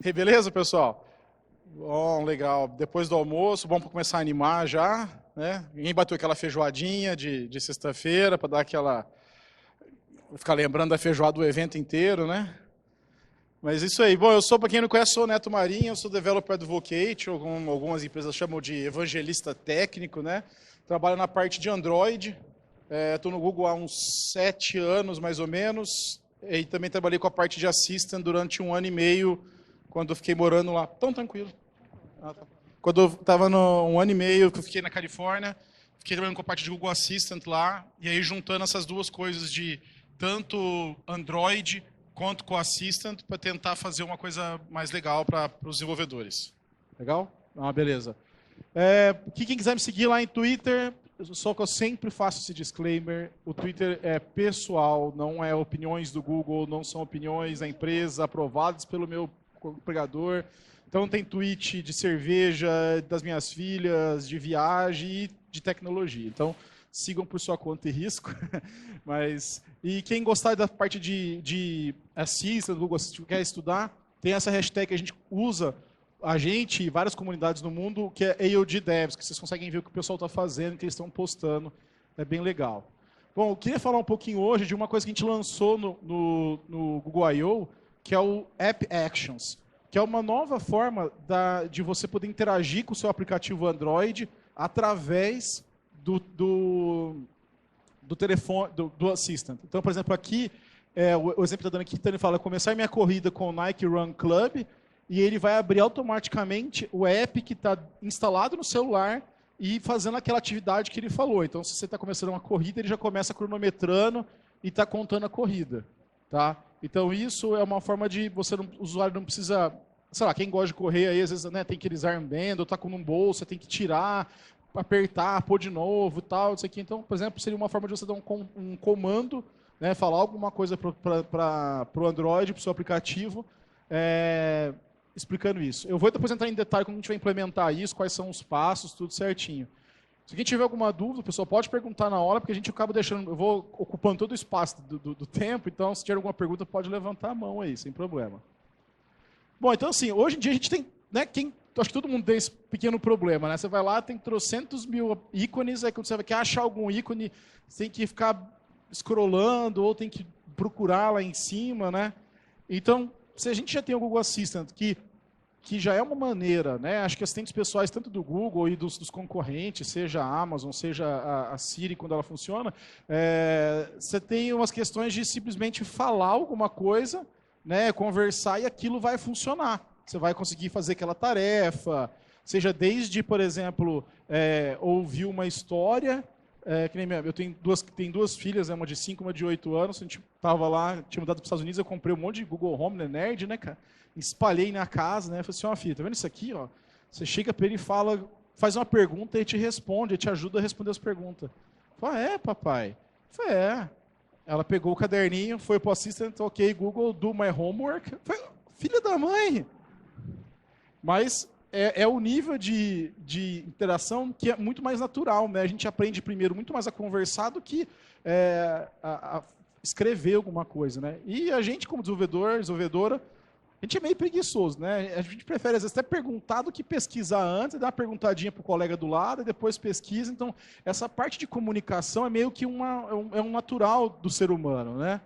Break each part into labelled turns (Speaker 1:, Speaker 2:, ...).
Speaker 1: E beleza, pessoal? Bom, legal. Depois do almoço, bom para começar a animar já, né? Ninguém bateu aquela feijoadinha de sexta-feira para dar aquela... Ficar lembrando da feijoada do evento inteiro, né? Mas isso aí. Bom, eu sou, para quem não conhece, sou o Neto Marinho, eu sou Developer Advocate, algumas empresas chamam de evangelista técnico, né? Trabalho na parte de Android, estou no Google há uns 7 anos, mais ou menos, e também trabalhei com a parte de Assistant durante 1 ano e meio, quando eu fiquei morando lá. Tão tranquilo. Quando eu estava no 1 ano e meio, que eu fiquei na Califórnia, fiquei trabalhando com a parte de Google Assistant lá, e aí juntando essas duas coisas de tanto Android quanto com o Assistant para tentar fazer uma coisa mais legal para os desenvolvedores. Legal? Beleza. Quem quiser me seguir lá em Twitter, só que eu sempre faço esse disclaimer, o Twitter é pessoal, não é opiniões do Google, não são opiniões da empresa aprovadas pelo meu empregador. Então tem tweet de cerveja, das minhas filhas, de viagem e de tecnologia. Então sigam por sua conta e risco. E quem gostar da parte de assista, do Google Assistant, quer estudar, tem essa hashtag que a gente usa, a gente e várias comunidades no mundo, que é AOD Devs, que vocês conseguem ver o que o pessoal está fazendo, que eles estão postando. É bem legal. Bom, eu queria falar um pouquinho hoje de uma coisa que a gente lançou no Google I.O., que é o App Actions, que é uma nova forma de você poder interagir com o seu aplicativo Android através do telefone, do Assistant. Então, por exemplo, aqui, o exemplo que está dando aqui, então ele fala, começar minha corrida com o Nike Run Club, e ele vai abrir automaticamente o app que está instalado no celular e fazendo aquela atividade que ele falou. Então, se você está começando uma corrida, ele já começa cronometrando e está contando a corrida. Tá? Então, isso é uma forma de o usuário não precisa... Sei lá, quem gosta de correr, aí, às vezes, né, tem aqueles armband, ou está com um bolso, você tem que tirar, apertar, pôr de novo, tal, isso aqui. Então, por exemplo, seria uma forma de você dar um comando, né, falar alguma coisa para o Android, para o seu aplicativo, explicando isso. Eu vou depois entrar em detalhe como a gente vai implementar isso, quais são os passos, tudo certinho. Se alguém tiver alguma dúvida, o pessoal pode perguntar na hora, porque a gente acaba deixando, eu vou ocupando todo o espaço do tempo, então se tiver alguma pergunta, pode levantar a mão aí, sem problema. Bom, então assim, hoje em dia a gente tem, né, acho que todo mundo tem esse pequeno problema, né? Você vai lá, tem trocentos mil ícones, aí quando você quer achar algum ícone, você tem que ficar scrollando, ou tem que procurar lá em cima, né? Então, se a gente já tem o Google Assistant, que já é uma maneira, né? Acho que assistentes pessoais, tanto do Google e dos concorrentes, seja a Amazon, seja a Siri, quando ela funciona, você tem umas questões de simplesmente falar alguma coisa, né? Conversar e aquilo vai funcionar. Você vai conseguir fazer aquela tarefa, seja desde, por exemplo, ouvir uma história, que nem eu tenho duas filhas, uma de 5 e uma de 8 anos, a gente estava lá, tinha mudado para os Estados Unidos, eu comprei um monte de Google Home, né, nerd, né, cara? Espalhei na casa, né? Falei assim, ó, filha, tá vendo isso aqui, ó? Você chega para ele e fala, faz uma pergunta e ele te responde, ele te ajuda a responder as perguntas. Falei, papai? Falei, Ela pegou o caderninho, foi pro Assistant, ok, Google, do my homework. Falei, filha da mãe! Mas é o nível de interação que é muito mais natural, né? A gente aprende primeiro muito mais a conversar do que a escrever alguma coisa, né? E a gente, como desenvolvedora, a gente é meio preguiçoso, né? A gente prefere, às vezes, até perguntar do que pesquisar antes, dar uma perguntadinha para o colega do lado e depois pesquisa. Então, essa parte de comunicação é meio que um natural do ser humano, né?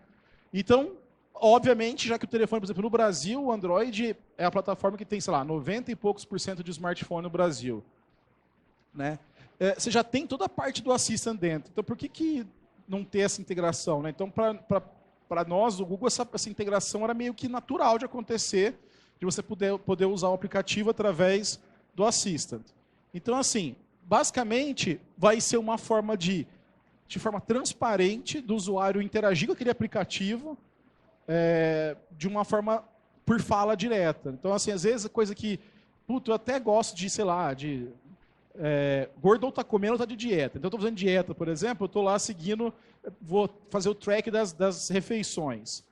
Speaker 1: Então, obviamente, já que o telefone, por exemplo, no Brasil, o Android é a plataforma que tem, sei lá, 90 e poucos % de smartphone no Brasil, né? Você já tem toda a parte do Assistant dentro. Então, por que não ter essa integração, né? Então, para nós, o Google, essa integração era meio que natural de acontecer, de você poder usar o aplicativo através do Assistant. Então, assim, basicamente, vai ser uma forma de forma transparente do usuário interagir com aquele aplicativo de uma forma por fala direta. Então, assim, às vezes, coisa que, eu até gosto de, sei lá, gordo ou tá comendo ou tá de dieta. Então, eu estou fazendo dieta, por exemplo, eu estou lá seguindo, vou fazer o track das refeições.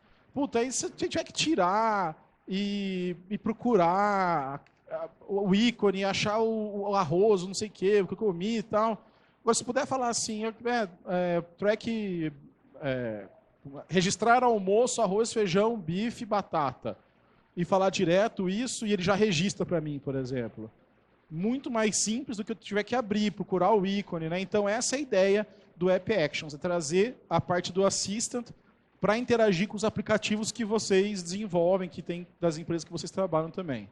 Speaker 1: Aí se a gente tiver que tirar e procurar o ícone, achar o arroz, não sei o que eu comi e tal. Agora, se puder falar assim, track, registrar almoço, arroz, feijão, bife, batata. e falar direto isso e ele já registra para mim, por exemplo. Muito mais simples do que eu tiver que abrir, procurar o ícone, né? Então essa é a ideia do App Actions, é trazer a parte do Assistant para interagir com os aplicativos que vocês desenvolvem, que tem das empresas que vocês trabalham também.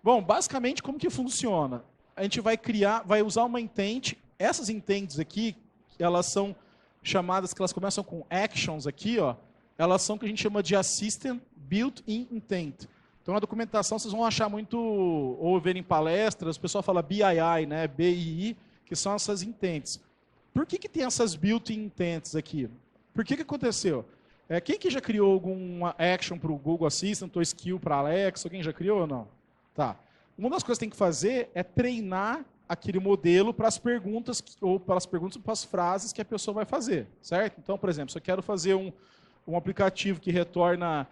Speaker 1: Bom, basicamente como que funciona? A gente vai usar uma intent, essas intents aqui, elas são chamadas, que elas começam com actions aqui, ó, elas são o que a gente chama de Assistant Built-in Intent. Então, na documentação, vocês vão achar muito, ou ver em palestras, o pessoal fala BII, né, BII, que são essas intents. Por que tem essas built-in intents aqui? Por que aconteceu? Quem que já criou alguma action para o Google Assistant ou skill para Alexa? Alguém já criou ou não? Tá. Uma das coisas que tem que fazer é treinar aquele modelo para as perguntas, ou para as frases que a pessoa vai fazer, certo? Então, por exemplo, se eu quero fazer um aplicativo que retorna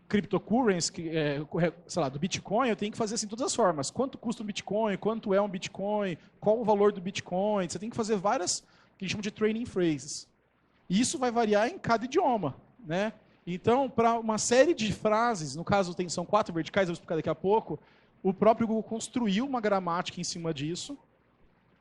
Speaker 1: cryptocurrency, sei lá, do Bitcoin, eu tenho que fazer assim de todas as formas. Quanto custa um Bitcoin? Quanto é um Bitcoin? Qual o valor do Bitcoin? Você tem que fazer várias, que a gente chama de training phrases. E isso vai variar em cada idioma, né? Então, para uma série de frases, no caso são 4 verticais, eu vou explicar daqui a pouco, o próprio Google construiu uma gramática em cima disso,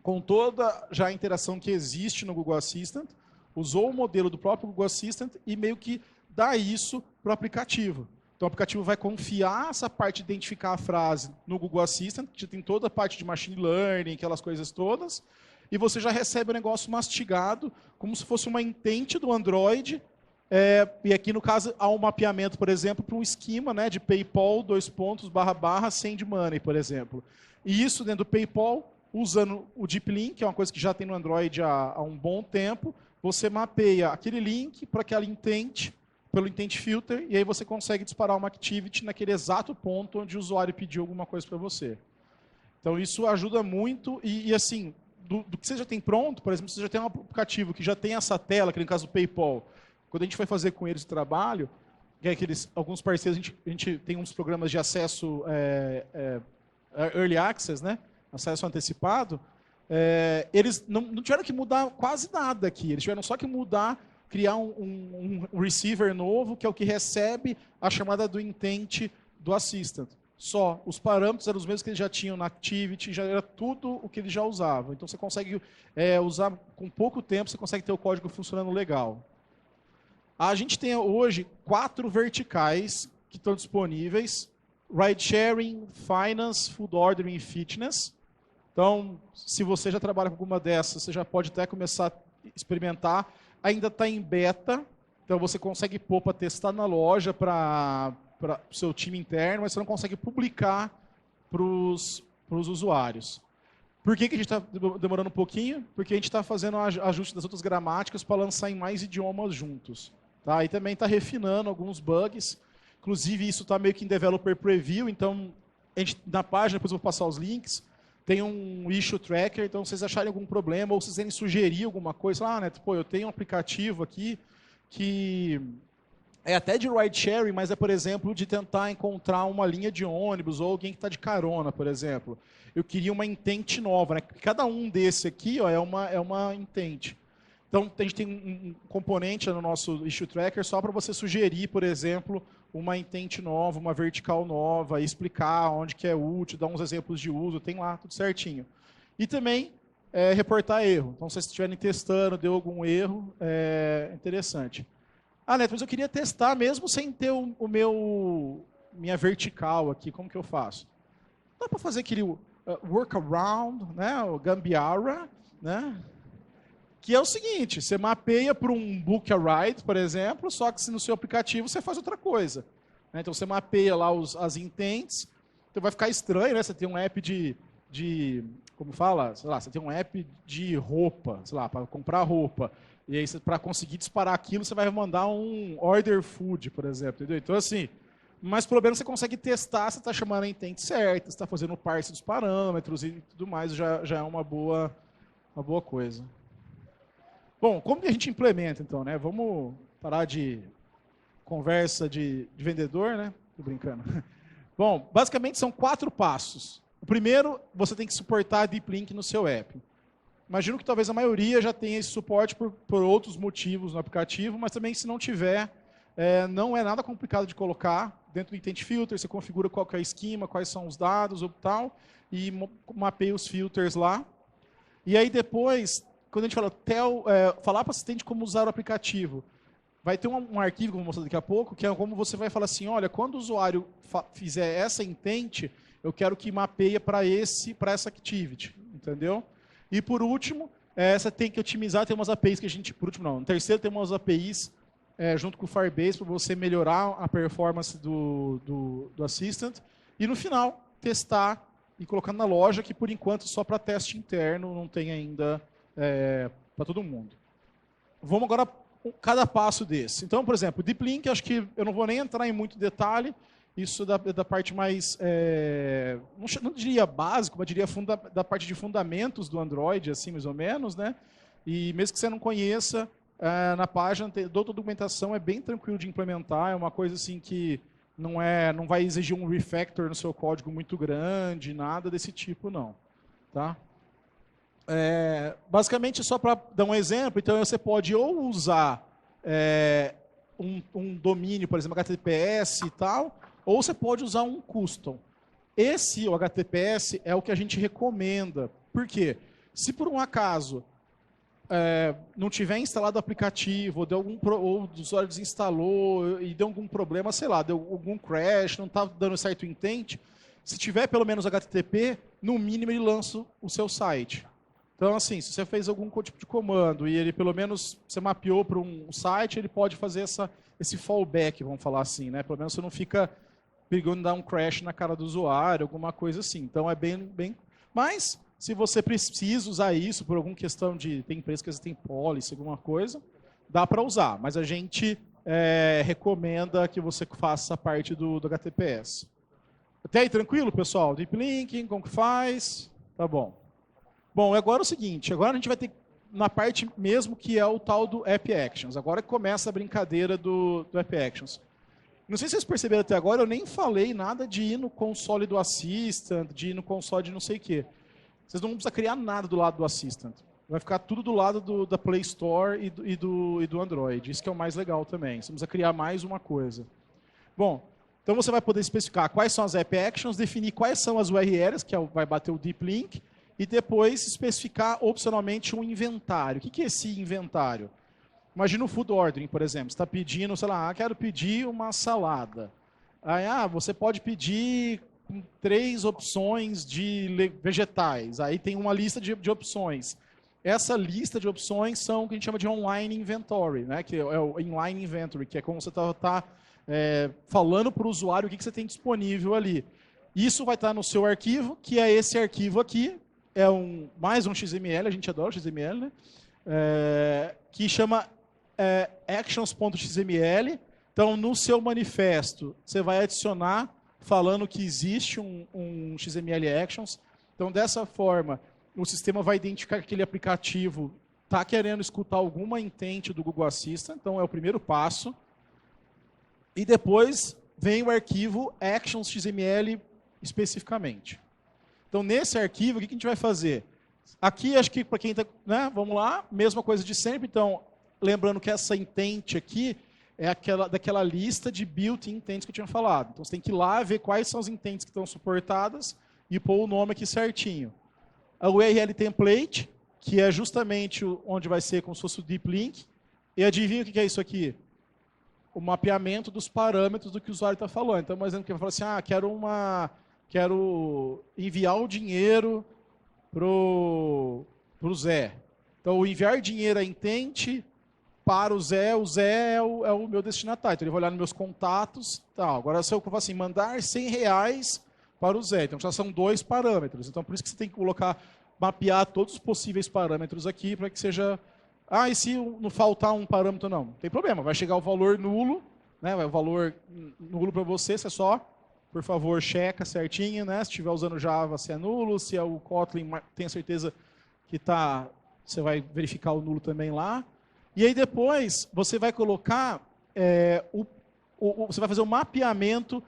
Speaker 1: com toda já a interação que existe no Google Assistant, usou o modelo do próprio Google Assistant e meio que dá isso para o aplicativo. Então, o aplicativo vai confiar essa parte de identificar a frase no Google Assistant, que tem toda a parte de machine learning, aquelas coisas todas, e você já recebe o negócio mastigado, como se fosse uma intent do Android, e aqui, no caso, há um mapeamento, por exemplo, para um esquema, né, de PayPal, // send money, por exemplo. E isso dentro do PayPal, usando o Deep Link, que é uma coisa que já tem no Android há um bom tempo, você mapeia aquele link para aquela intent, pelo intent filter, e aí você consegue disparar uma activity naquele exato ponto onde o usuário pediu alguma coisa para você. Então isso ajuda muito, e assim, do que você já tem pronto, por exemplo, você já tem um aplicativo que já tem essa tela, que no caso do PayPal, quando a gente foi fazer com eles o trabalho, que é alguns parceiros, a gente tem uns programas de acesso early access, né? Acesso antecipado, eles não tiveram que mudar quase nada aqui, eles tiveram só que criar um receiver novo, que é o que recebe a chamada do intent do Assistant. Só, os parâmetros eram os mesmos que eles já tinham na Activity, já era tudo o que eles já usavam. Então você consegue usar com pouco tempo, você consegue ter o código funcionando legal. A gente tem hoje 4 verticais que estão disponíveis: Ride Sharing, Finance, Food Ordering e Fitness. Então, se você já trabalha com alguma dessas, você já pode até começar a experimentar. Ainda está em beta, então você consegue pôr para testar na loja para o seu time interno, mas você não consegue publicar para os usuários. Por que a gente está demorando um pouquinho? Porque a gente está fazendo ajuste das outras gramáticas para lançar em mais idiomas juntos. Tá? E também está refinando alguns bugs. Inclusive, isso está meio que em Developer Preview, então na página, depois eu vou passar os links, tem um issue tracker, então se vocês acharem algum problema ou se vocês querem sugerir alguma coisa, Neto, eu tenho um aplicativo aqui que é até de ride sharing, mas é, por exemplo, de tentar encontrar uma linha de ônibus ou alguém que está de carona, por exemplo. Eu queria uma intent nova, né? Cada um desse aqui é uma intent. Então, a gente tem um componente no nosso issue tracker só para você sugerir, por exemplo, uma intent nova, uma vertical nova, e explicar onde que é útil, dar uns exemplos de uso, tem lá tudo certinho. E também reportar erro. Então, se vocês estiverem testando, deu algum erro, é interessante. Neto, mas eu queria testar mesmo sem ter minha vertical aqui, como que eu faço? Dá para fazer aquele workaround, né, o gambiarra, né? Que é o seguinte, você mapeia para um book a ride, por exemplo, só que se no seu aplicativo você faz outra coisa. Né? Então você mapeia lá as intents, então vai ficar estranho, né? Você tem um app como fala, sei lá, você tem um app de roupa, sei lá, para comprar roupa. E aí, para conseguir disparar aquilo, você vai mandar um order food, por exemplo, entendeu? Então, assim, mas pelo menos você consegue testar, você está chamando a intent certa, você está fazendo o parse dos parâmetros e tudo mais, já é uma boa coisa. Bom, como que a gente implementa, então, né? Vamos parar de conversa de vendedor, né? Tô brincando. Bom, basicamente são 4 passos. O primeiro, você tem que suportar a Deep Link no seu app. Imagino que talvez a maioria já tenha esse suporte por outros motivos no aplicativo, mas também se não tiver, não é nada complicado de colocar. Dentro do Intent Filter, você configura qual que é o esquema, quais são os dados ou tal, e mapeia os filters lá. E aí depois, quando a gente fala falar para o assistente como usar o aplicativo, vai ter um arquivo, que eu vou mostrar daqui a pouco, que é como você vai falar assim, olha, quando o usuário fizer essa intent, eu quero que mapeie para essa activity, entendeu? E por último, você tem que otimizar, tem umas APIs que a gente, por último não, no terceiro tem umas APIs junto com o Firebase para você melhorar a performance do Assistant. E no final, testar e colocar na loja, que por enquanto só para teste interno, não tem ainda para todo mundo. Vamos agora cada passo desse. Então, por exemplo, Deep Link, acho que eu não vou nem entrar em muito detalhe, isso da parte mais, não diria básico, mas diria da parte de fundamentos do Android, assim, mais ou menos, né? E mesmo que você não conheça, na página, toda a documentação é bem tranquilo de implementar, é uma coisa assim que não vai exigir um refactor no seu código muito grande, nada desse tipo, não. Tá? Basicamente, só para dar um exemplo, então você pode ou usar um domínio, por exemplo, HTTPS e tal, ou você pode usar um custom. O HTTPS, é o que a gente recomenda. Por quê? Se por um acaso não tiver instalado o aplicativo, ou o usuário desinstalou e deu algum problema, sei lá, deu algum crash, não está dando certo o intent, se tiver pelo menos HTTP, no mínimo ele lança o seu site. Então, assim, se você fez algum tipo de comando e ele pelo menos você mapeou para um site, ele pode fazer esse fallback, vamos falar assim, né? Pelo menos você não fica brigando de dar um crash na cara do usuário, alguma coisa assim. Então é bem... Mas, se você precisa usar isso por alguma questão tem empresas que tem policy, alguma coisa, dá para usar. Mas a gente recomenda que você faça parte do HTTPS. Até aí tranquilo, pessoal? Deep Linking, como que faz? Tá bom. Bom, agora é o seguinte, agora a gente vai ter na parte mesmo que é o tal do App Actions. Agora que começa a brincadeira do App Actions. Não sei se vocês perceberam até agora, eu nem falei nada de ir no console do Assistant, de ir no console de não sei o quê. Vocês não precisam criar nada do lado do Assistant. Vai ficar tudo do lado da Play Store e do Android. Isso que é o mais legal também. Você precisa criar mais uma coisa. Bom, então você vai poder especificar quais são as App Actions, definir quais são as URLs, que vai bater o Deep Link, e depois especificar opcionalmente um inventário. O que é esse inventário? Imagina o food ordering, por exemplo. Você está pedindo, sei lá, quero pedir uma salada. Aí, você pode pedir 3 opções de vegetais. Aí tem uma lista de opções. Essa lista de opções são o que a gente chama de online inventory, né? Que é o inline inventory, que é como você está falando para o usuário o que você tem disponível ali. Isso vai estar no seu arquivo, que é esse arquivo aqui. É mais um XML, a gente adora XML, né? Que chama actions.xml. Então, no seu manifesto, você vai adicionar falando que existe um XML Actions. Então, dessa forma, o sistema vai identificar que aquele aplicativo está querendo escutar alguma intent do Google Assistant. Então, é o primeiro passo. E depois vem o arquivo actions.xml especificamente. Então, nesse arquivo, o que a gente vai fazer? Aqui, acho que para quem está... Né, vamos lá, mesma coisa de sempre. Então, lembrando que essa intent aqui é daquela lista de built-in intents que eu tinha falado. Então, você tem que ir lá ver quais são as intents que estão suportadas e pôr o nome aqui certinho. A URL template, que é justamente onde vai ser como se fosse o deep link. E adivinha o que é isso aqui? O mapeamento dos parâmetros do que o usuário está falando. Então, por exemplo, que vai falar assim, quero enviar o dinheiro para o Zé. Então, enviar dinheiro é intent para o Zé é o meu destinatário. Então, ele vai olhar nos meus contatos. Tá. Agora, se eu falar assim, mandar R$100 para o Zé. Então, já são 2 parâmetros. Então, por isso que você tem que mapear todos os possíveis parâmetros aqui para que seja... e se não faltar um parâmetro? Não tem problema. Vai chegar o valor nulo, né? O valor nulo para você, você só... Por favor, checa certinho, né? Se estiver usando Java, se é nulo. Se é o Kotlin, tenha certeza que está... Você vai verificar o nulo também lá. E aí depois, você vai colocar... você vai fazer o mapeamento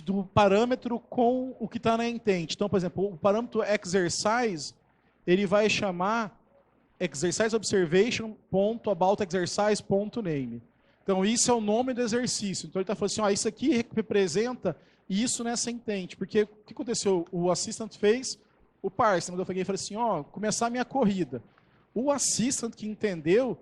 Speaker 1: do parâmetro com o que está na intent. Então, por exemplo, o parâmetro exercise, ele vai chamar exercise observation.aboutexercise.name. Então, isso é o nome do exercício. Então, ele está falando assim, isso aqui representa isso nessa intente. Porque o que aconteceu? O assistant fez o parse. Eu peguei e falei assim, começar a minha corrida. O assistant que entendeu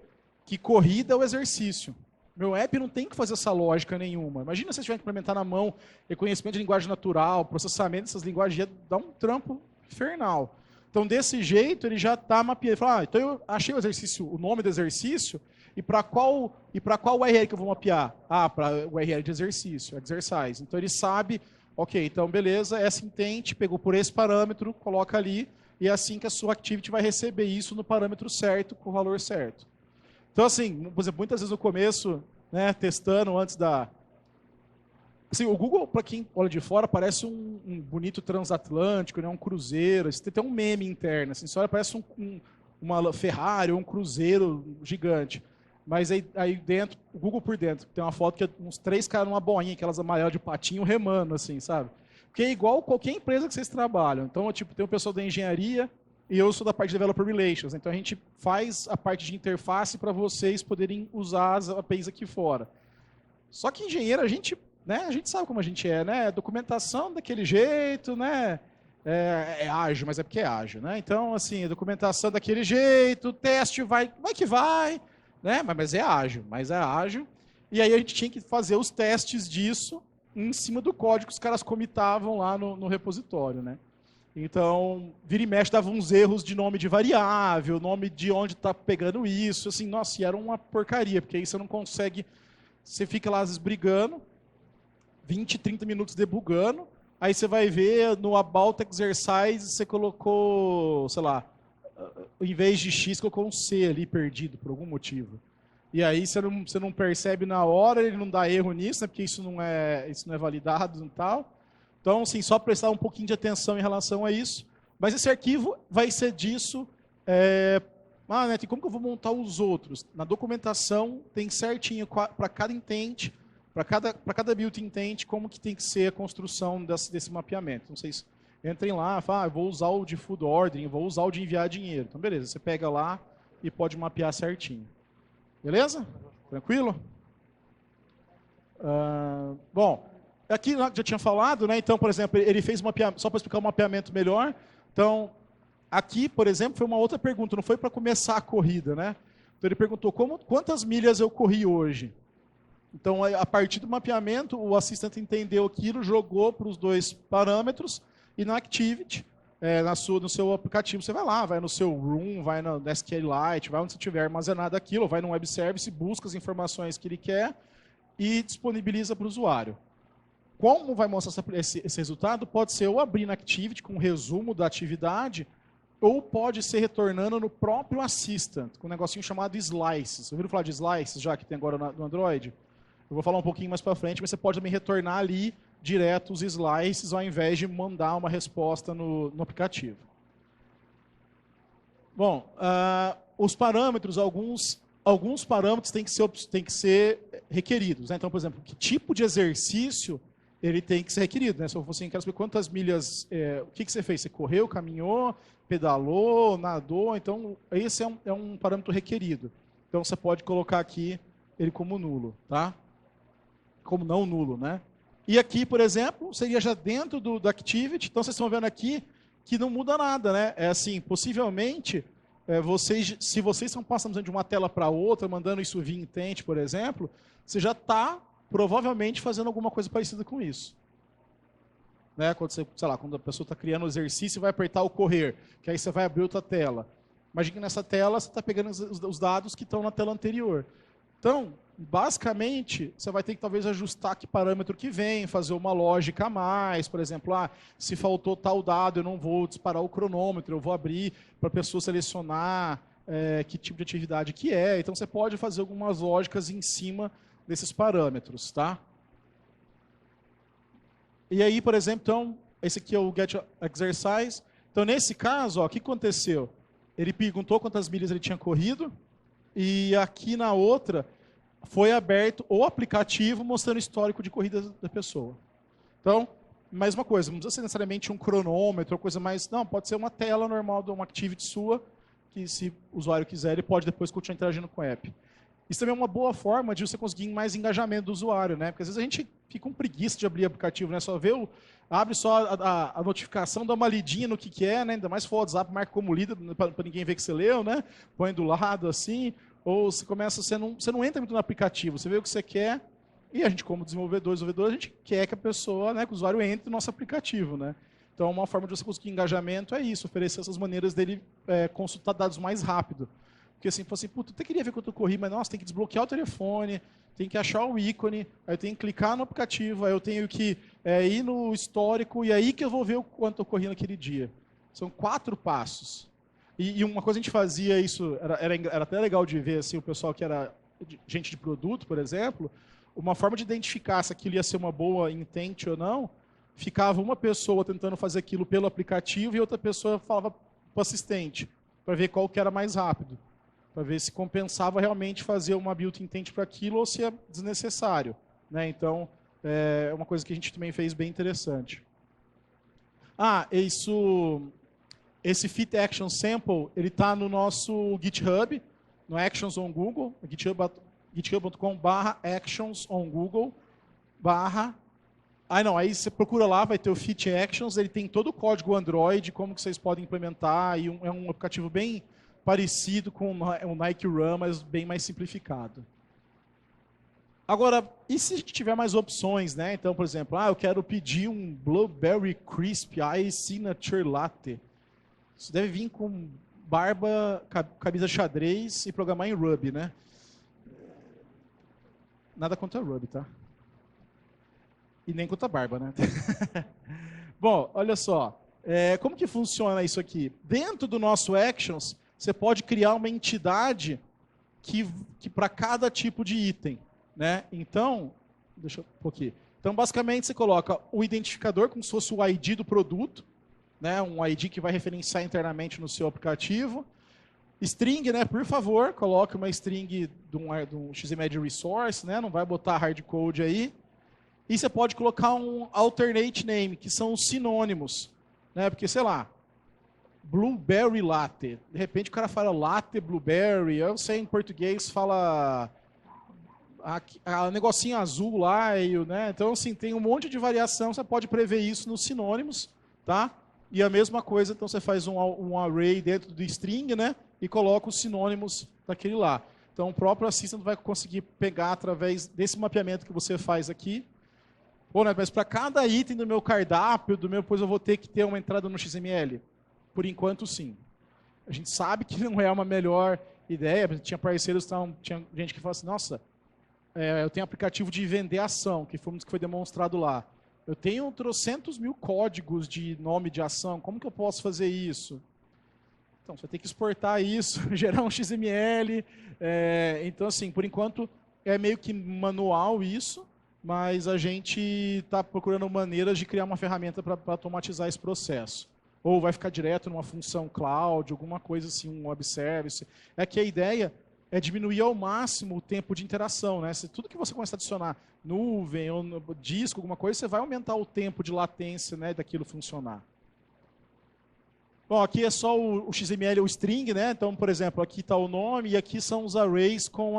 Speaker 1: que corrida é o exercício. Meu app não tem que fazer essa lógica nenhuma. Imagina se você tiver que implementar na mão reconhecimento de linguagem natural, processamento dessas linguagens, ia dar um trampo infernal. Então, desse jeito, ele já está mapeando. Ele fala, então eu achei o exercício, o nome do exercício, e para qual URL que eu vou mapear? Para o URL de exercício, exercise. Então, ele sabe, ok, então beleza, essa intent, pegou por esse parâmetro, coloca ali, e é assim que a sua activity vai receber isso no parâmetro certo, com o valor certo. Então, assim, por exemplo, muitas vezes no começo, né, testando antes da... Assim, o Google, para quem olha de fora, parece um bonito transatlântico, né, um cruzeiro. Tem até um meme interno. Assim, só parece uma Ferrari ou um cruzeiro gigante. Mas aí dentro, o Google por dentro, tem uma foto que é uns 3 caras numa boinha, aquelas amarelas de patinho remando, assim, sabe? Porque é igual qualquer empresa que vocês trabalham. Então, tipo, tem o pessoal da engenharia e eu sou da parte de Developer Relations. Então, a gente faz a parte de interface para vocês poderem usar as APIs aqui fora. Só que engenheiro, a gente sabe como a gente é, né? Documentação daquele jeito, né? É ágil, mas é porque é ágil, né? Então, assim, documentação daquele jeito, teste vai que vai, né? Mas é ágil. E aí a gente tinha que fazer os testes disso em cima do código que os caras comitavam lá no repositório, né? Então, vira e mexe, dava uns erros de nome de variável, nome de onde está pegando isso, assim, nossa, e era uma porcaria, porque aí você não consegue, você fica lá às vezes brigando, 20, 30 minutos debugando, aí você vai ver no About Exercise, você colocou, sei lá, em vez de X, colocou um C ali perdido, por algum motivo. E aí você não percebe na hora, ele não dá erro nisso, né, porque isso não é validado e tal. Então, assim, só prestar um pouquinho de atenção em relação a isso. Mas esse arquivo vai ser disso. Neto, e como que eu vou montar os outros? Na documentação tem certinho para cada intent, para cada build intent, como que tem que ser a construção desse mapeamento. Não sei se entrem lá, falam, eu vou usar o de food ordering, vou usar o de enviar dinheiro. Então, beleza, você pega lá e pode mapear certinho. Beleza? Tranquilo? Bom, aqui já tinha falado, né? Então, por exemplo, ele fez um mapeamento, só para explicar o mapeamento melhor. Então, aqui, por exemplo, foi uma outra pergunta, não foi para começar a corrida, né? Então ele perguntou quantas milhas eu corri hoje. Então, a partir do mapeamento, o assistente entendeu aquilo, jogou para os 2 parâmetros e na Activity, no seu aplicativo, você vai lá, vai no seu Room, vai no SQLite, vai onde você tiver armazenado aquilo, vai no Web Service, busca as informações que ele quer e disponibiliza para o usuário. Como vai mostrar esse resultado? Pode ser ou abrir na Activity com um resumo da atividade, ou pode ser retornando no próprio Assistant, com um negocinho chamado Slices. Você ouviu falar de Slices já que tem agora no Android? Eu vou falar um pouquinho mais para frente, mas você pode também retornar ali direto os Slices, ao invés de mandar uma resposta no aplicativo. Bom, os parâmetros, alguns parâmetros têm que ser requeridos, né? Então, por exemplo, que tipo de exercício ele tem que ser requerido, né? Se eu fosse quero saber quantas milhas, o que você fez? Você correu, caminhou, pedalou, nadou? Então, esse é um parâmetro requerido. Então, você pode colocar aqui ele como nulo, tá? Como não nulo, né? E aqui, por exemplo, seria já dentro do Activity. Então, vocês estão vendo aqui que não muda nada, né? É assim, possivelmente, se vocês estão passando de uma tela para outra, mandando isso via intent, por exemplo, você já está provavelmente fazendo alguma coisa parecida com isso. Né? Quando a pessoa está criando um exercício e vai apertar o correr, que aí você vai abrir outra tela. Imagina que nessa tela você está pegando os dados que estão na tela anterior. Então, basicamente, você vai ter que talvez ajustar que parâmetro que vem, fazer uma lógica a mais, por exemplo, se faltou tal dado, eu não vou disparar o cronômetro, eu vou abrir para a pessoa selecionar que tipo de atividade que é. Então, você pode fazer algumas lógicas em cima desses parâmetros, tá? E aí, por exemplo, então, esse aqui é o Get Exercise. Então, nesse caso, o que aconteceu? Ele perguntou quantas milhas ele tinha corrido, e aqui na outra foi aberto o aplicativo mostrando o histórico de corrida da pessoa. Então, mais uma coisa, não precisa ser necessariamente um cronômetro, ou coisa mais... Não, pode ser uma tela normal de uma activity sua, que se o usuário quiser, ele pode depois continuar interagindo com o app. Isso também é uma boa forma de você conseguir mais engajamento do usuário, né? Porque às vezes a gente fica com preguiça de abrir aplicativo, né? Abre só a notificação, dá uma lidinha no que é, né? Ainda mais se for o WhatsApp, marca como lida, para ninguém ver que você leu, né? Põe do lado assim, ou você não entra muito no aplicativo, você vê o que você quer, e a gente, como desenvolvedor, a gente quer que a pessoa, né, que o usuário entre no nosso aplicativo, né? Então, uma forma de você conseguir engajamento é isso, oferecer essas maneiras dele consultar dados mais rápido. Porque assim, puta, eu até queria ver quanto eu corri, mas nossa, tem que desbloquear o telefone, tem que achar o ícone, aí eu tenho que clicar no aplicativo, aí eu tenho que ir no histórico, e aí que eu vou ver o quanto eu corri naquele dia. São 4 passos. E uma coisa a gente fazia isso, era até legal de ver assim, o pessoal que era gente de produto, por exemplo, uma forma de identificar se aquilo ia ser uma boa intent ou não, ficava uma pessoa tentando fazer aquilo pelo aplicativo e outra pessoa falava para o assistente, para ver qual que era mais rápido, para ver se compensava realmente fazer uma build intent para aquilo ou se é desnecessário, né? Então, é uma coisa que a gente também fez bem interessante. Esse Fit Action Sample, ele está no nosso GitHub, no Actions on Google, github.com/actions on Google, aí você procura lá, vai ter o Fit Actions, ele tem todo o código Android, como que vocês podem implementar, e é um aplicativo bem parecido com o Nike Run, mas bem mais simplificado. Agora, e se a gente tiver mais opções, né? Então, por exemplo, eu quero pedir um Blueberry Crisp Ice Signature Latte. Isso deve vir com barba, camisa xadrez e programar em Ruby, né? Nada contra Ruby, tá? E nem contra barba, né? Bom, olha só. Como que funciona isso aqui? Dentro do nosso Actions, você pode criar uma entidade que para cada tipo de item, né? Então, deixa eu pôr aqui. Então, basicamente, você coloca o identificador como se fosse o ID do produto, né? Um ID que vai referenciar internamente no seu aplicativo. String, né? Por favor, coloque uma string de um XML resource, né? Não vai botar hardcode aí. E você pode colocar um alternate name, que são os sinônimos, né? Porque, sei lá, Blueberry Latte. De repente o cara fala latte blueberry. Eu sei em português fala a negocinho azul lá, né? Então, assim, tem um monte de variação. Você pode prever isso nos sinônimos, tá? E a mesma coisa, então você faz um array dentro do string, né? E coloca os sinônimos daquele lá. Então, o próprio Assistant vai conseguir pegar através desse mapeamento que você faz aqui. Pô, né, mas para cada item do meu cardápio, depois eu vou ter que ter uma entrada no XML? Por enquanto, sim. A gente sabe que não é uma melhor ideia. Tinha parceiros, tinha gente que fala assim, nossa, eu tenho aplicativo de vender ação, que foi demonstrado lá. Eu tenho trocentos mil códigos de nome de ação, como que eu posso fazer isso? Então, você vai ter que exportar isso, gerar um XML. Então, assim, por enquanto, é meio que manual isso, mas a gente está procurando maneiras de criar uma ferramenta para automatizar esse processo. Ou vai ficar direto numa função cloud, alguma coisa assim, um web service. É que a ideia é diminuir ao máximo o tempo de interação, né? Se tudo que você começar a adicionar nuvem ou no disco, alguma coisa, você vai aumentar o tempo de latência, né, daquilo funcionar. Bom, aqui é só o XML, o string, né? Então, por exemplo, aqui está o nome e aqui são os arrays com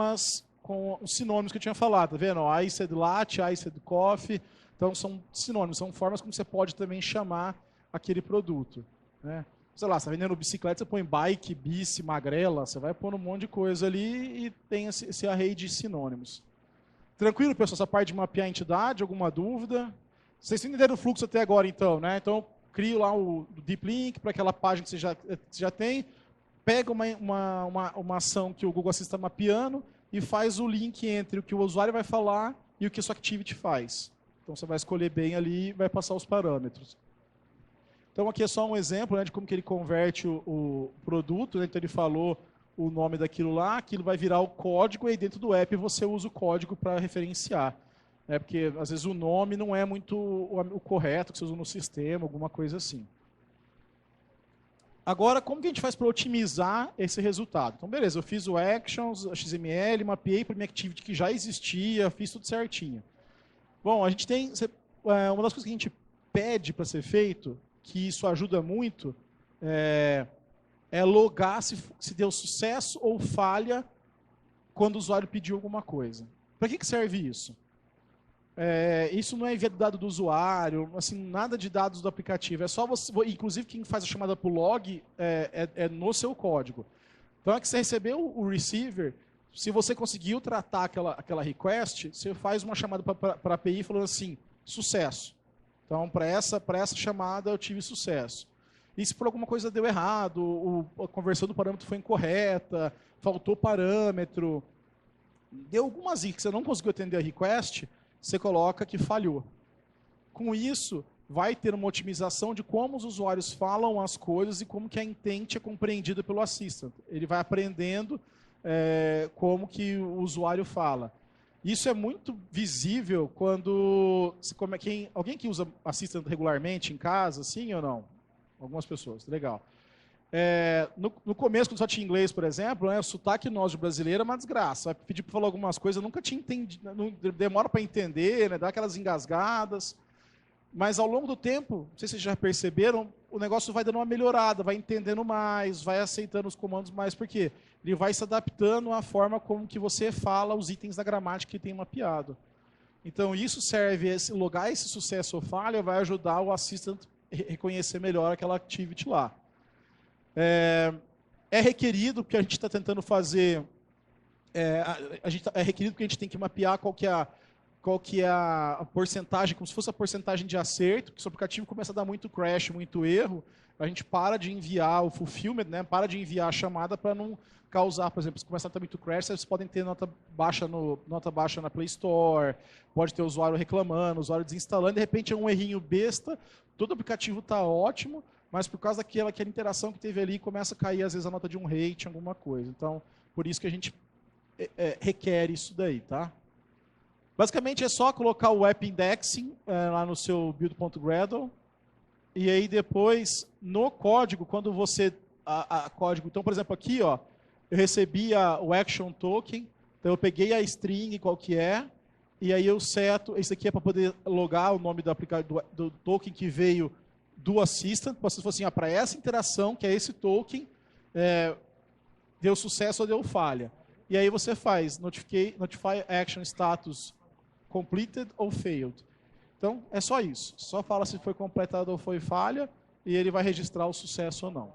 Speaker 1: os sinônimos que eu tinha falado, tá vendo? Iced latte, iced coffee. Então, são sinônimos, são formas como você pode também chamar aquele produto, né? Sei lá, você está vendendo bicicleta, você põe bike, bici, magrela, você vai pôr um monte de coisa ali e tem esse array de sinônimos. Tranquilo, pessoal? Essa parte de mapear a entidade, alguma dúvida? Vocês entenderam o fluxo até agora, então, né? Então, crio lá o deep link para aquela página que você já tem, pega uma ação que o Google Assistant está mapeando e faz o link entre o que o usuário vai falar e o que a sua activity faz. Então, você vai escolher bem ali e vai passar os parâmetros. Então, aqui é só um exemplo, né, de como que ele converte o produto, né? Então, ele falou o nome daquilo lá, aquilo vai virar o código e aí dentro do app você usa o código para referenciar. Porque, às vezes, o nome não é muito o correto que você usa no sistema, alguma coisa assim. Agora, como que a gente faz para otimizar esse resultado? Então, beleza, eu fiz o Actions, a XML, mapeei para a minha activity que já existia, fiz tudo certinho. Bom, a gente tem... uma das coisas que a gente pede para ser feito, que isso ajuda muito, é logar se deu sucesso ou falha quando o usuário pediu alguma coisa. Para que serve isso? Isso não é envio de dado do usuário, assim, nada de dados do aplicativo. É só você, inclusive quem faz a chamada para o log é no seu código. Então é que você recebeu o receiver, se você conseguiu tratar aquela request, você faz uma chamada para a API falando assim, sucesso. Então para essa chamada eu tive sucesso. E se por alguma coisa deu errado, a conversão do parâmetro foi incorreta, faltou parâmetro, deu algumas que você não conseguiu atender a request, você coloca que falhou. Com isso, vai ter uma otimização de como os usuários falam as coisas e como que a intent é compreendida pelo assistant. Ele vai aprendendo como que o usuário fala. Isso é muito visível quando... alguém que usa assistant regularmente em casa, sim ou não? Algumas pessoas, legal. No começo, quando só tinha inglês, por exemplo, o sotaque nosso de brasileiro é uma desgraça. Vai pedir para falar algumas coisas, eu nunca tinha entendido, demora para entender, né, dá aquelas engasgadas. Mas ao longo do tempo, não sei se vocês já perceberam, o negócio vai dando uma melhorada, vai entendendo mais, vai aceitando os comandos mais, porque ele vai se adaptando à forma como que você fala os itens da gramática que tem mapeado. Então isso serve, logar esse sucesso ou falha vai ajudar o assistant a reconhecer melhor aquela activity lá. É requerido, porque a gente está tentando fazer, é requerido porque a gente tem que mapear qual que é a porcentagem, como se fosse a porcentagem de acerto, porque se o aplicativo começa a dar muito crash, muito erro, a gente para de enviar o fulfillment, né, para de enviar a chamada para não causar, por exemplo, se começar a ter muito crash, vocês podem ter nota baixa na Play Store, pode ter usuário reclamando, usuário desinstalando, de repente é um errinho besta, todo o aplicativo está ótimo, mas por causa daquela interação que teve ali, começa a cair às vezes a nota de um rate, alguma coisa. Então, por isso que a gente requer isso daí, tá? Basicamente é só colocar o app indexing lá no seu build.gradle e aí depois no código, quando você código, então por exemplo aqui, ó, eu recebi o action token, então eu peguei a string qual que é e aí eu seto, esse aqui é para poder logar o nome do token que veio do assistant, para você falar assim, para essa interação que é esse token, deu sucesso ou deu falha. E aí você faz notify action status completed ou failed. Então, é só isso. Só fala se foi completado ou foi falha, e ele vai registrar o sucesso ou não.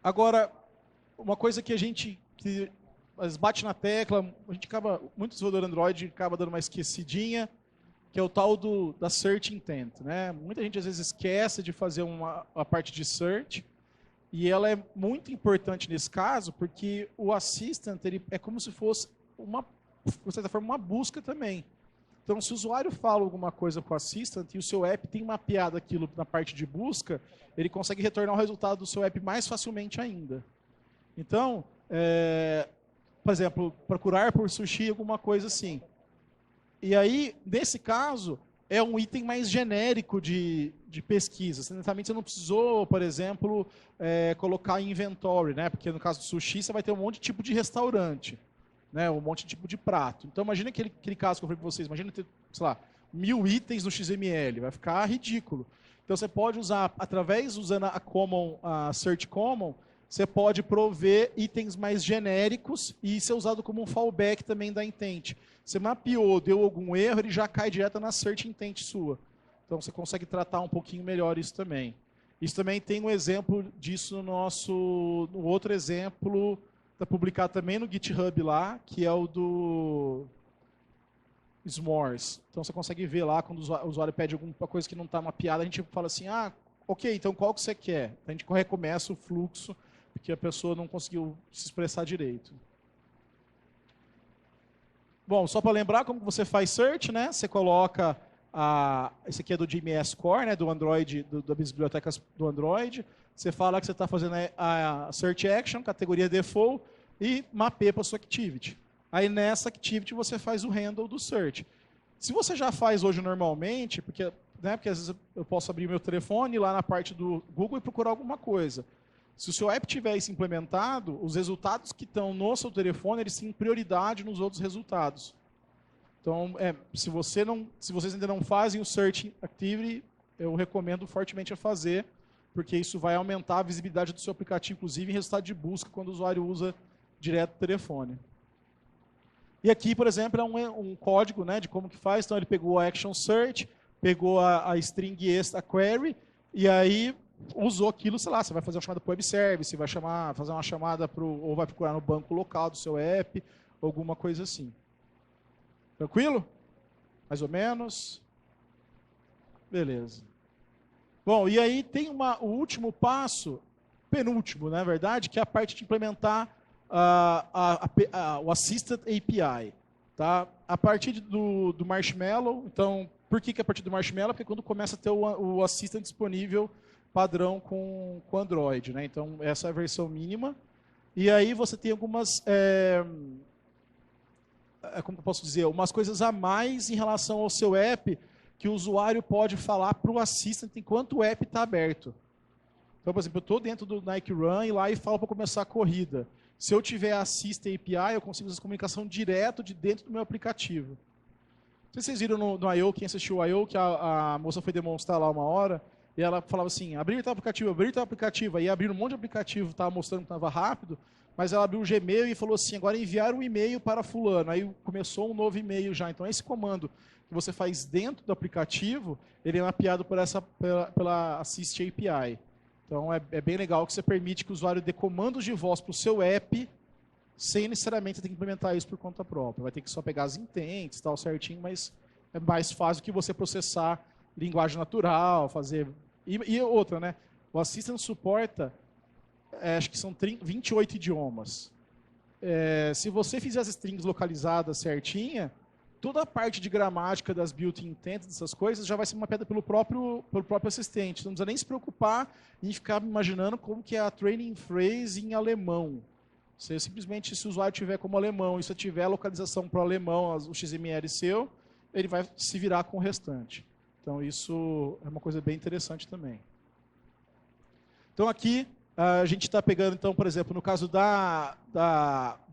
Speaker 1: Agora, uma coisa que a gente bate na tecla, muito desenvolvedor Android acaba dando uma esquecidinha, que é o tal da search intent, né? Muita gente às vezes esquece de fazer a parte de search, e ela é muito importante nesse caso, porque o assistant ele é como se fosse de certa forma, uma busca também. Então, se o usuário fala alguma coisa com o assistant e o seu app tem mapeado aquilo na parte de busca, ele consegue retornar o resultado do seu app mais facilmente ainda. Então, por exemplo, procurar por sushi, alguma coisa assim. E aí, nesse caso, é um item mais genérico de pesquisa. Você não precisou, por exemplo, colocar em inventory, né? Porque no caso do sushi, você vai ter um monte de tipo de restaurante, né? Um monte de tipo de prato. Então, imagina aquele caso que eu falei para vocês. Imagina ter, sei lá, 1000 itens no XML. Vai ficar ridículo. Então, você pode usar, usando a Search Common, você pode prover itens mais genéricos e ser usado como um fallback também da intent. Você mapeou, deu algum erro, ele já cai direto na search intent sua. Então você consegue tratar um pouquinho melhor isso também. Isso também tem um exemplo disso no outro exemplo, está publicado também no GitHub lá, que é o do S'mores. Então você consegue ver lá, quando o usuário pede alguma coisa que não está mapeada, a gente fala assim, ok, então qual que você quer? A gente recomeça o fluxo, porque a pessoa não conseguiu se expressar direito. Bom, só para lembrar como você faz search, né? Você coloca, esse aqui é do GMS Core, né? Do Android, das bibliotecas do Android. Você fala que você está fazendo a search action, categoria default, e mapeia para a sua activity. Aí nessa activity você faz o handle do search. Se você já faz hoje normalmente, porque às vezes eu posso abrir meu telefone lá na parte do Google e procurar alguma coisa. Se o seu app tiver isso implementado, os resultados que estão no seu telefone, eles têm prioridade nos outros resultados. Então, se vocês ainda não fazem o Search Activity, eu recomendo fortemente a fazer, porque isso vai aumentar a visibilidade do seu aplicativo, inclusive em resultado de busca, quando o usuário usa direto o telefone. E aqui, por exemplo, é um código, né, de como que faz. Então, ele pegou a action search, pegou a string extra query, e aí usou aquilo, sei lá, você vai fazer uma chamada para o web service, vai fazer uma chamada ou vai procurar no banco local do seu app, alguma coisa assim. Tranquilo? Mais ou menos? Beleza. Bom, e aí tem o último passo, penúltimo, na verdade, que é a parte de implementar o Assistant API. Tá? A partir do Marshmallow, então, por que a partir do Marshmallow? Porque quando começa a ter o Assistant disponível padrão com Android. Né? Então, essa é a versão mínima. E aí você tem algumas, como eu posso dizer, umas coisas a mais em relação ao seu app, que o usuário pode falar para o Assistant enquanto o app está aberto. Então, por exemplo, eu estou dentro do Nike Run e lá e falo para começar a corrida. Se eu tiver Assistant API, eu consigo fazer comunicação direto de dentro do meu aplicativo. Não sei se vocês viram no I.O., quem assistiu o I.O., que a moça foi demonstrar lá uma hora, e ela falava assim, abrir tal aplicativo, aí abriu um monte de aplicativo, estava mostrando que estava rápido, mas ela abriu o Gmail e falou assim, agora enviar um e-mail para fulano. Aí começou um novo e-mail já. Então, esse comando que você faz dentro do aplicativo, ele é mapeado pela Assist API. Então, é bem legal que você permite que o usuário dê comandos de voz para o seu app, sem necessariamente ter que implementar isso por conta própria. Vai ter que só pegar as intents, tal, certinho, mas é mais fácil que você processar linguagem natural, fazer... E outra, né? O Assistant suporta, acho que são 28 idiomas. Se você fizer as strings localizadas certinha, toda a parte de gramática das built-in intents, dessas coisas, já vai ser mapeada pelo próprio assistente. Não precisa nem se preocupar em ficar imaginando como que é a training phrase em alemão. Você simplesmente, se o usuário tiver como alemão e se tiver a localização para o alemão, o XML seu, ele vai se virar com o restante. Então, isso é uma coisa bem interessante também. Então, aqui, a gente está pegando, então, por exemplo, no caso da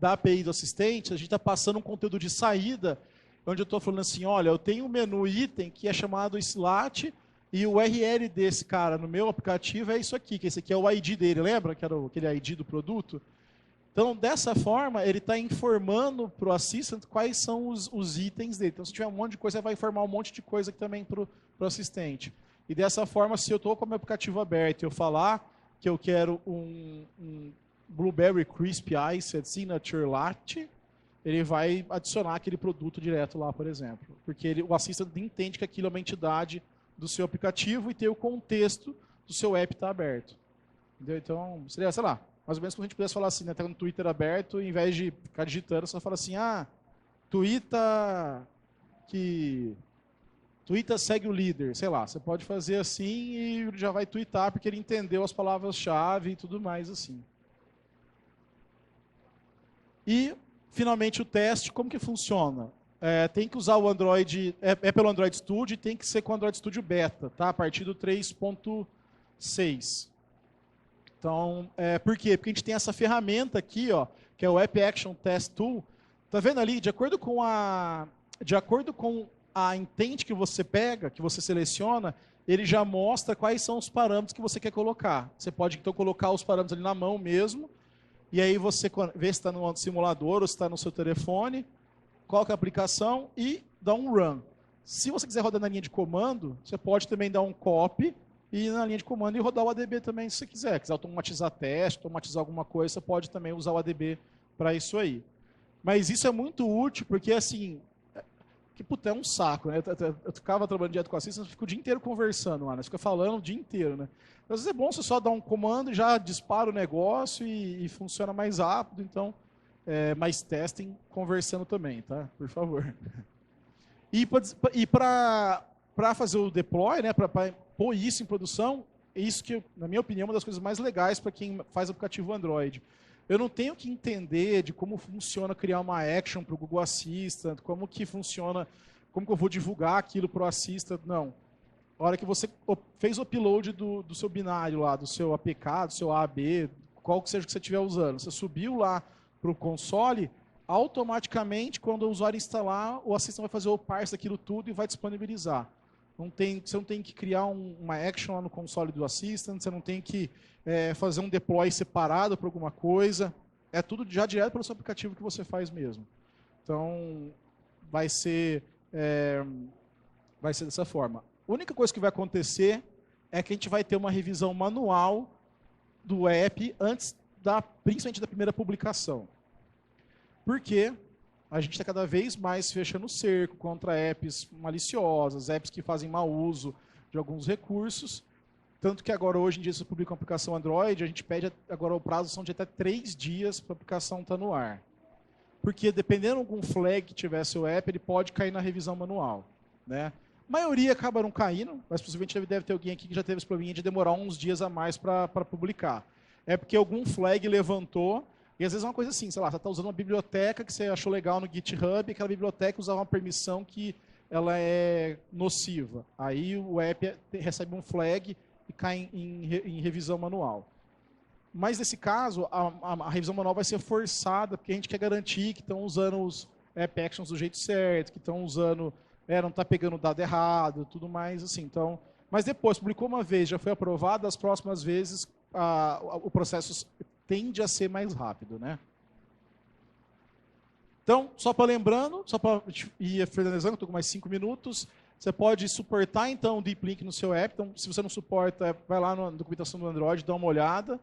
Speaker 1: API do assistente, a gente está passando um conteúdo de saída, onde eu estou falando assim, olha, eu tenho um menu item que é chamado Slat, e o URL desse cara no meu aplicativo é isso aqui, que esse aqui é o ID dele, lembra que era aquele ID do produto? Então, dessa forma, ele está informando para o Assistant quais são os itens dele. Então, se tiver um monte de coisa, ele vai informar um monte de coisa aqui também para o assistente. E dessa forma, se eu estou com o meu aplicativo aberto e eu falar que eu quero um Blueberry Crisp Ice Signature Latte, ele vai adicionar aquele produto direto lá, por exemplo. Porque o Assistant entende que aquilo é uma entidade do seu aplicativo e tem o contexto do seu app estar aberto. Entendeu? Então, seria, sei lá, mais ou menos como a gente pudesse falar assim, né? Tá no Twitter aberto, em vez de ficar digitando, você fala assim, Twitter segue o líder, sei lá. Você pode fazer assim e já vai twittar porque ele entendeu as palavras-chave e tudo mais assim. E, finalmente, o teste, como que funciona? Tem que usar o Android, pelo Android Studio e tem que ser com o Android Studio Beta, tá? A partir do 3.6. Então, por quê? Porque a gente tem essa ferramenta aqui, ó, que é o App Action Test Tool. Tá vendo ali? De acordo com a intent que você pega, que você seleciona, ele já mostra quais são os parâmetros que você quer colocar. Você pode, então, colocar os parâmetros ali na mão mesmo, e aí você vê se está no simulador ou se está no seu telefone, coloca a aplicação e dá um run. Se você quiser rodar na linha de comando, você pode também dar um copy e na linha de comando e rodar o ADB também, se você quiser. Quiser automatizar teste, automatizar alguma coisa, você pode também usar o ADB para isso aí. Mas isso é muito útil, porque assim, puta, é um saco, né? Eu ficava trabalhando direto com a Assistant, eu fico o dia inteiro conversando lá, né? Você fica falando o dia inteiro, né? Às vezes é bom você só dar um comando e já dispara o negócio e funciona mais rápido, então, mais testem conversando também, tá? Por favor. E para fazer o deploy, né? Para pôr isso em produção, é isso que, na minha opinião, é uma das coisas mais legais para quem faz aplicativo Android. Eu não tenho que entender de como funciona criar uma action para o Google Assistant, como que funciona, como que eu vou divulgar aquilo para o Assistant, não. A hora que você fez o upload do seu binário lá, do seu APK, do seu AB, qual que seja que você estiver usando, você subiu lá para o console, automaticamente, quando o usuário instalar, o Assistant vai fazer o parse daquilo tudo e vai disponibilizar. Você não tem que criar uma action lá no console do Assistant, você não tem que fazer um deploy separado para alguma coisa. É tudo já direto pelo seu aplicativo que você faz mesmo. Então, vai ser dessa forma. A única coisa que vai acontecer é que a gente vai ter uma revisão manual do app principalmente da primeira publicação. Por quê? A gente está cada vez mais fechando o cerco contra apps maliciosas, apps que fazem mau uso de alguns recursos. Tanto que agora, hoje em dia, se você publica uma aplicação Android, a gente pede, agora o prazo são de até 3 dias para a aplicação estar no ar. Porque dependendo de algum flag que tiver seu app, ele pode cair na revisão manual. Né? A maioria acaba não caindo, mas possivelmente deve ter alguém aqui que já teve esse probleminha de demorar uns dias a mais para publicar. É porque algum flag levantou. E às vezes é uma coisa assim, sei lá, você está usando uma biblioteca que você achou legal no GitHub, e aquela biblioteca usa uma permissão que ela é nociva. Aí o app recebe um flag e cai em revisão manual. Mas nesse caso, a revisão manual vai ser forçada, porque a gente quer garantir que estão usando os app actions do jeito certo, que estão usando, não está pegando o dado errado, tudo mais assim. Então, mas depois, publicou uma vez, já foi aprovado, as próximas vezes o processo tende a ser mais rápido, né? Então, só para lembrando, só para ir finalizando, estou com mais 5 minutos, você pode suportar, então, o Deep Link no seu app. Então, se você não suporta, vai lá na documentação do Android, dá uma olhada,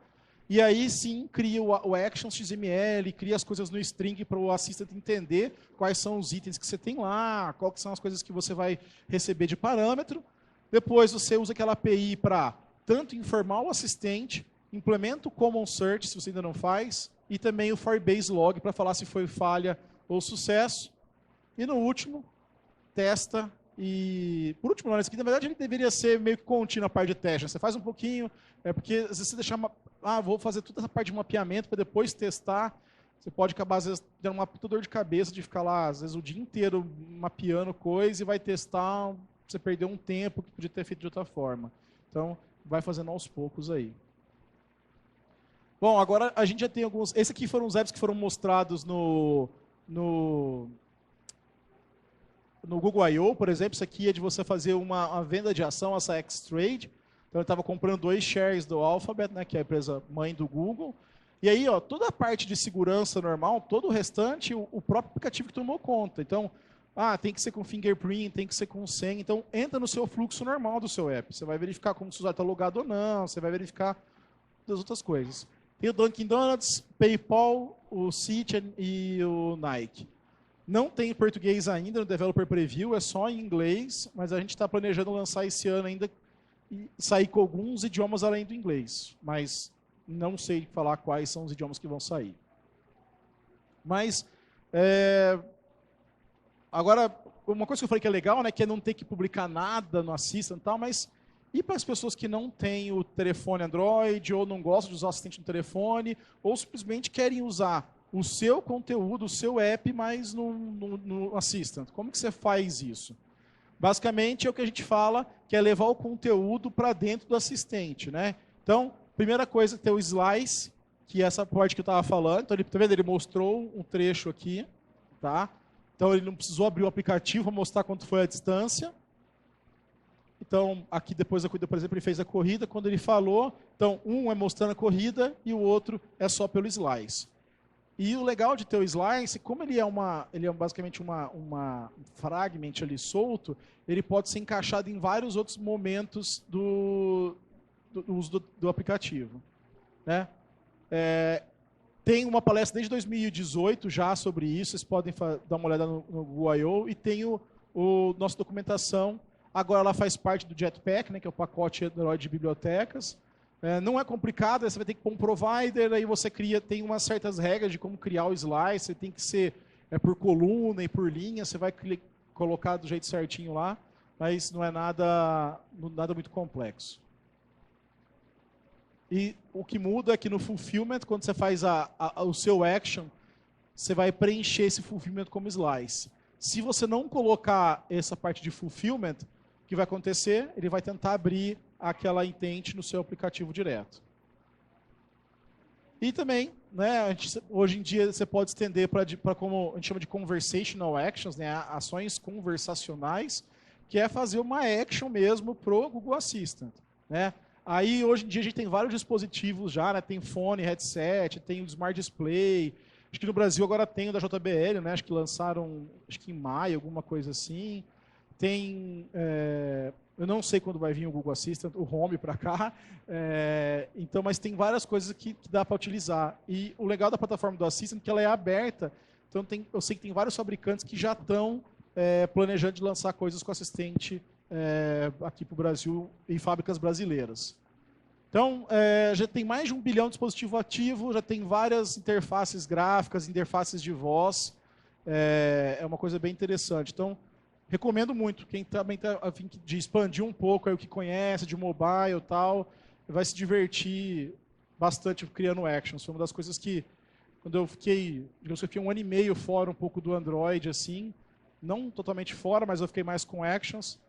Speaker 1: e aí sim, cria o Actions XML, cria as coisas no string para o Assistant entender quais são os itens que você tem lá, quais são as coisas que você vai receber de parâmetro. Depois, você usa aquela API para tanto informar o assistente, implementa o Common Search, se você ainda não faz, e também o Firebase Log para falar se foi falha ou sucesso. E no último, testa e... Por último, esse aqui, na verdade, ele deveria ser meio que contínuo a parte de teste. Você faz um pouquinho, porque às vezes você deixar... vou fazer toda essa parte de mapeamento para depois testar. Você pode acabar, às vezes, dando uma puta dor de cabeça de ficar lá, às vezes, o dia inteiro mapeando coisa e vai testar, você perdeu um tempo que podia ter feito de outra forma. Então, vai fazendo aos poucos aí. Bom, agora a gente já tem alguns... Esses aqui foram os apps que foram mostrados no Google I.O., por exemplo. Isso aqui é de você fazer uma venda de ação, essa X-Trade. Então, eu estava comprando 2 shares do Alphabet, né, que é a empresa mãe do Google. E aí, toda a parte de segurança normal, todo o restante, o próprio aplicativo que tomou conta. Então, tem que ser com fingerprint, tem que ser com senha. Então, entra no seu fluxo normal do seu app. Você vai verificar como o usuário está logado ou não, você vai verificar das outras coisas. Tem o Dunkin' Donuts, PayPal, o Citi e o Nike. Não tem em português ainda no Developer Preview, é só em inglês, mas a gente está planejando lançar esse ano ainda e sair com alguns idiomas além do inglês. Mas não sei falar quais são os idiomas que vão sair. Mas, agora, uma coisa que eu falei que é legal, né, que é não ter que publicar nada no Assistant e tal, mas... E para as pessoas que não têm o telefone Android, ou não gostam de usar o assistente no telefone, ou simplesmente querem usar o seu conteúdo, o seu app, mas no Assistant. Como que você faz isso? Basicamente, é o que a gente fala, que é levar o conteúdo para dentro do assistente. Né? Então, primeira coisa, ter o Slice, que é essa parte que eu estava falando. Então, tá vendo? Ele mostrou um trecho aqui. Tá? Então, ele não precisou abrir o aplicativo para mostrar quanto foi a distância. Então, aqui depois da corrida, por exemplo, ele fez a corrida. Quando ele falou, então, um é mostrando a corrida e o outro é só pelo Slice. E o legal de ter o Slice, como ele é basicamente um fragment ali solto, ele pode ser encaixado em vários outros momentos do uso do aplicativo. Né? Tem uma palestra desde 2018 já sobre isso, vocês podem dar uma olhada no Google I.O. E tem nossa documentação. Agora ela faz parte do Jetpack, né, que é o pacote Android de bibliotecas. Não é complicado, você vai ter que pôr um provider, aí você tem umas certas regras de como criar o Slice, você tem que ser por coluna e por linha, você vai colocar do jeito certinho lá, mas não é nada muito complexo. E o que muda é que no fulfillment, quando você faz o seu action, você vai preencher esse fulfillment como Slice. Se você não colocar essa parte de fulfillment, o que vai acontecer? Ele vai tentar abrir aquela intent no seu aplicativo direto. E também, né, hoje em dia, você pode estender para como a gente chama de conversational actions, né, ações conversacionais, que é fazer uma action mesmo para o Google Assistant, né? Aí, hoje em dia, a gente tem vários dispositivos já, né? Tem fone, headset, tem o Smart Display. Acho que no Brasil agora tem o da JBL, né? Acho que lançaram, acho que em maio, alguma coisa assim. Tem, eu não sei quando vai vir o Google Assistant, o Home para cá. Então, mas tem várias coisas que dá para utilizar. E o legal da plataforma do Assistant é que ela é aberta. Então, eu sei que tem vários fabricantes que já estão planejando de lançar coisas com assistente aqui para o Brasil em fábricas brasileiras. Então, já tem mais de 1 bilhão de dispositivo ativo, já tem várias interfaces gráficas, interfaces de voz. É uma coisa bem interessante. Então, recomendo muito. Quem também está a fim de expandir um pouco aí o que conhece, de mobile e tal, vai se divertir bastante criando actions. Foi uma das coisas que, quando eu fiquei, digamos que eu fiquei 1 ano e meio fora um pouco do Android, assim, não totalmente fora, mas eu fiquei mais com actions.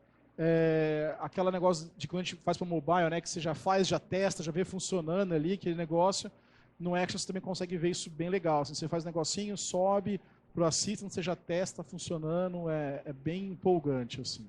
Speaker 1: Aquele negócio de quando a gente faz para mobile, né, que você já faz, já testa, já vê funcionando ali, aquele negócio. No Action você também consegue ver isso bem legal. Assim, você faz um negocinho, sobe para o Assistant, você já testa funcionando, é bem empolgante. Assim.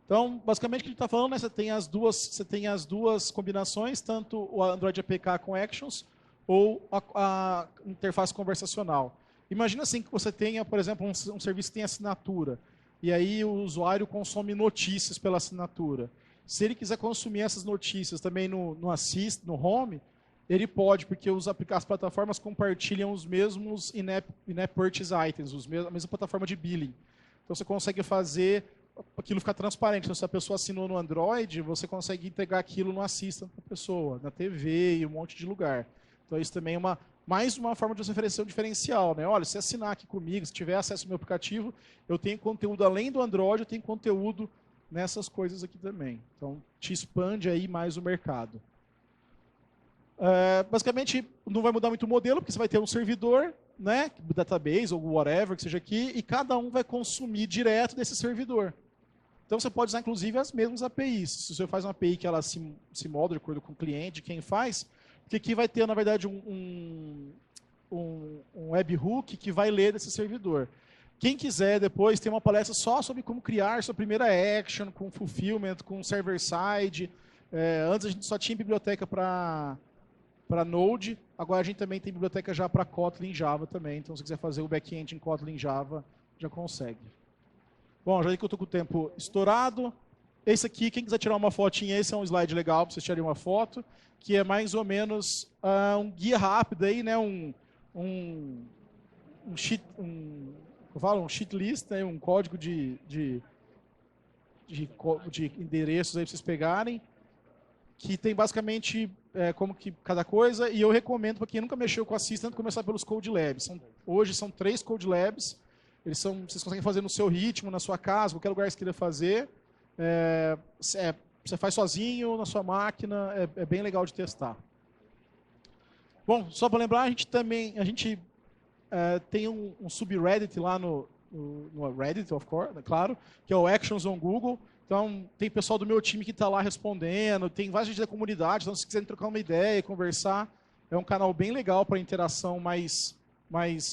Speaker 1: Então, basicamente o que a gente está falando, né, você tem as duas combinações, tanto o Android APK com Actions ou a interface conversacional. Imagina assim que você tenha, por exemplo, um serviço que tem assinatura. E aí o usuário consome notícias pela assinatura. Se ele quiser consumir essas notícias também no Assist, no Home, ele pode, porque as plataformas compartilham os mesmos in-app purchase items, a mesma plataforma de billing. Então você consegue fazer aquilo ficar transparente. Então, se a pessoa assinou no Android, você consegue entregar aquilo no Assistant para a pessoa, na TV e um monte de lugar. Então isso também é mais uma forma de você oferecer um diferencial, né? Olha, se assinar aqui comigo, se tiver acesso ao meu aplicativo, eu tenho conteúdo além do Android, eu tenho conteúdo nessas coisas aqui também. Então, te expande aí mais o mercado. Basicamente, não vai mudar muito o modelo, porque você vai ter um servidor, né? Database ou whatever que seja aqui, e cada um vai consumir direto desse servidor. Então, você pode usar, inclusive, as mesmas APIs. Se você faz uma API que ela se molda de acordo com o cliente, quem faz, porque aqui vai ter, na verdade, um webhook que vai ler desse servidor. Quem quiser depois tem uma palestra só sobre como criar sua primeira action, com fulfillment, com server-side. Antes a gente só tinha biblioteca para Node, agora a gente também tem biblioteca já para Kotlin Java também. Então, se quiser fazer o back-end em Kotlin Java, já consegue. Bom, já que eu estou com o tempo estourado, esse aqui, quem quiser tirar uma fotinha, esse é um slide legal para vocês tirarem uma foto, que é mais ou menos um guia rápido aí, né? um sheet list, né? Um código de endereços aí para vocês pegarem, que tem basicamente como que cada coisa, e eu recomendo para quem nunca mexeu com Assistant começar pelos Code Labs. Hoje são 3 Code Labs, vocês conseguem fazer no seu ritmo, na sua casa, qualquer lugar que você queira fazer. Você faz sozinho, na sua máquina, é bem legal de testar. Bom, só para lembrar, a gente tem um subreddit lá no Reddit, of course, claro, que é o Actions on Google. Então, tem pessoal do meu time que está lá respondendo, tem várias gente da comunidade, então se quiserem trocar uma ideia, conversar, é um canal bem legal para interação mais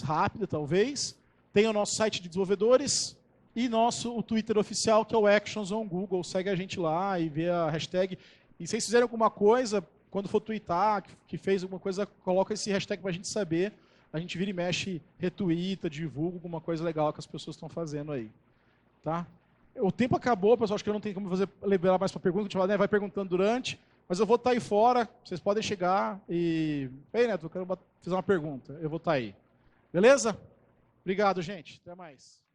Speaker 1: rápida, talvez. Tem o nosso site de desenvolvedores e o Twitter oficial, que é o Actions on Google. Segue a gente lá e vê a hashtag. E se vocês fizerem alguma coisa, quando for twittar, que fez alguma coisa, coloca esse hashtag para a gente saber. A gente vira e mexe, retuita, divulga alguma coisa legal que as pessoas estão fazendo aí. Tá? O tempo acabou, pessoal, acho que eu não tenho como liberar mais para pergunta, a gente vai perguntando durante, mas eu vou estar aí fora, vocês podem chegar e... Ei, Neto, eu quero fazer uma pergunta, eu vou estar aí. Beleza? Obrigado, gente. Até mais.